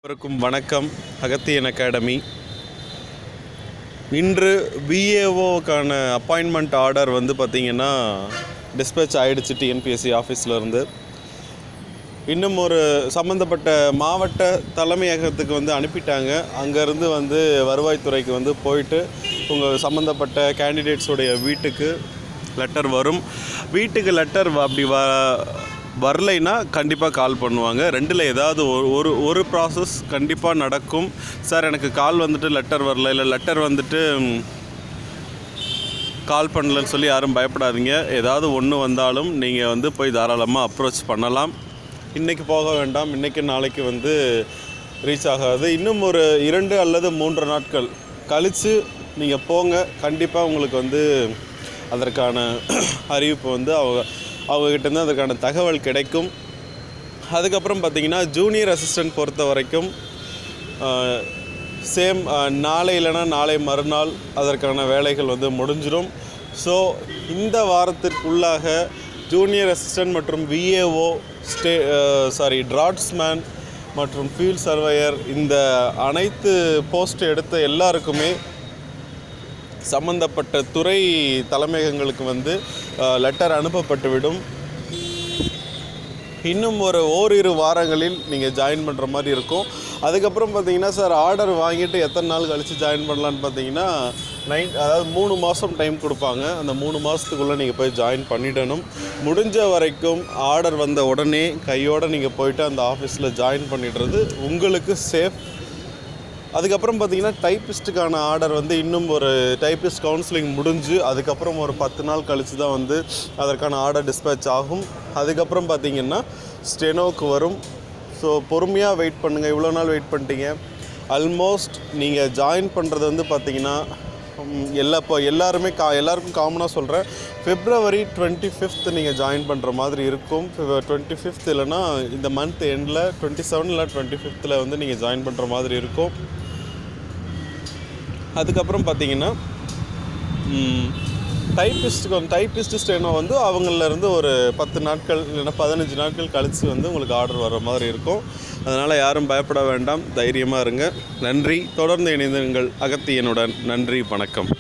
அனைவருக்கும் வணக்கம். அகத்தியன் அகாடமி. இன்று விஏஓக்கான அப்பாயின்மெண்ட் ஆர்டர் வந்து பார்த்திங்கன்னா டிஸ்பேச் ஆகிடுச்சு டிஎன்பிஎஸ்சி ஆஃபீஸ்லேருந்து. இன்னும் ஒரு சம்மந்தப்பட்ட மாவட்ட தலைமையகத்துக்கு வந்து அனுப்பிட்டாங்க. அங்கேருந்து வந்து வருவாய்த்துறைக்கு வந்து போயிட்டு உங்கள் சம்மந்தப்பட்ட கேண்டிடேட்ஸுடைய வீட்டுக்கு லெட்டர் வரும். வீட்டுக்கு லெட்டர் அப்படி வரலைன்னா கண்டிப்பாக கால் பண்ணுவாங்க. ரெண்டில் ஏதாவது ஒரு ப்ராசஸ் கண்டிப்பாக நடக்கும். சார் எனக்கு கால் வந்துட்டு லெட்டர் வரல, இல்லை லெட்டர் வந்துட்டு கால் பண்ணலன்னு சொல்லி யாரும் பயப்படாதீங்க. ஏதாவது ஒன்று வந்தாலும் நீங்கள் வந்து போய் தாராளமாக அப்ரோச் பண்ணலாம். இன்றைக்கி போக வேண்டாம், இன்றைக்கி நாளைக்கு வந்து ரீச் ஆகாது. இன்னும் ஒரு 2 அல்லது 3 நாட்கள் கழித்து நீங்கள் போங்க. கண்டிப்பாக உங்களுக்கு வந்து அதற்கான அறிவிப்பு வந்து அவங்ககிட்டேருந்து அதற்கான தகவல் கிடைக்கும். அதுக்கப்புறம் பார்த்திங்கன்னா ஜூனியர் அசிஸ்டன்ட் பொறுத்த வரைக்கும் சேம் நாளை இல்லைனா நாளை மறுநாள் அதற்கான வேலைகள் வந்து முடிஞ்சிடும். ஸோ இந்த வாரத்திற்குள்ளாக ஜூனியர் அசிஸ்டன்ட் மற்றும் விஏஓ டிராட்ஸ்மேன் மற்றும் ஃபீல்ட் சர்வேயர் இந்த அனைத்து போஸ்ட் எடுத்த எல்லாருக்குமே சம்பந்தப்பட்ட துறை தலைமையகங்களுக்கு வந்து லெட்டர் அனுப்பப்பட்டுவிடும். இன்னும் ஓரிரு வாரங்களில் நீங்கள் ஜாயின் பண்ணுற மாதிரி இருக்கும். அதுக்கப்புறம் பார்த்தீங்கன்னா சார் ஆர்டர் வாங்கிட்டு எத்தனை நாள் கழித்து ஜாயின் பண்ணலான்னு பார்த்தீங்கன்னா அதாவது 3 மாதம் டைம் கொடுப்பாங்க. அந்த 3 மாதத்துக்குள்ளே நீங்கள் போய் ஜாயின் பண்ணிடணும். முடிஞ்ச வரைக்கும் ஆர்டர் வந்த உடனே கையோடு நீங்கள் போயிட்டு அந்த ஆஃபீஸில் ஜாயின் பண்ணிடுறது உங்களுக்கு சேஃப். அதுக்கப்புறம் பார்த்திங்கன்னா டைப்பிஸ்ட்டுக்கான ஆர்டர் வந்து இன்னும் ஒரு டைப்பிஸ்ட் கவுன்சிலிங் முடிஞ்சு அதுக்கப்புறம் ஒரு 10 நாள் கழித்து தான் வந்து அதற்கான ஆர்டர் டிஸ்பேச் ஆகும். அதுக்கப்புறம் பார்த்திங்கன்னா ஸ்டெனோக்கு வரும். ஸோ பொறுமையாக வெயிட் பண்ணுங்கள். இவ்வளோ நாள் வெயிட் பண்ணிட்டீங்க. ஆல்மோஸ்ட் நீங்கள் ஜாயின் பண்ணுறது வந்து பார்த்திங்கன்னா எல்லாருக்கும் காமனாக சொல்கிறேன், February 25th நீங்கள் ஜாயின் பண்ணுற மாதிரி இருக்கும். 25th இல்லைனா இந்த மந்த் எண்டில் 27 இல்லை 25th வந்து நீங்கள் ஜாயின் பண்ணுற மாதிரி இருக்கும். அதுக்கப்புறம் பார்த்தீங்கன்னா டைப்பிஸ்ட் ஸ்டெனோ வந்து அவங்களிருந்து ஒரு 10 நாட்கள் இல்லைன்னா 15 நாட்கள் கழித்து வந்து உங்களுக்கு ஆர்டர் வர மாதிரி இருக்கும். அதனால் யாரும் பயப்பட வேண்டாம், தைரியமாக இருங்க. நன்றி. தொடர்ந்து இணைந்திருங்கள் அகத்தியனுடன். நன்றி, வணக்கம்.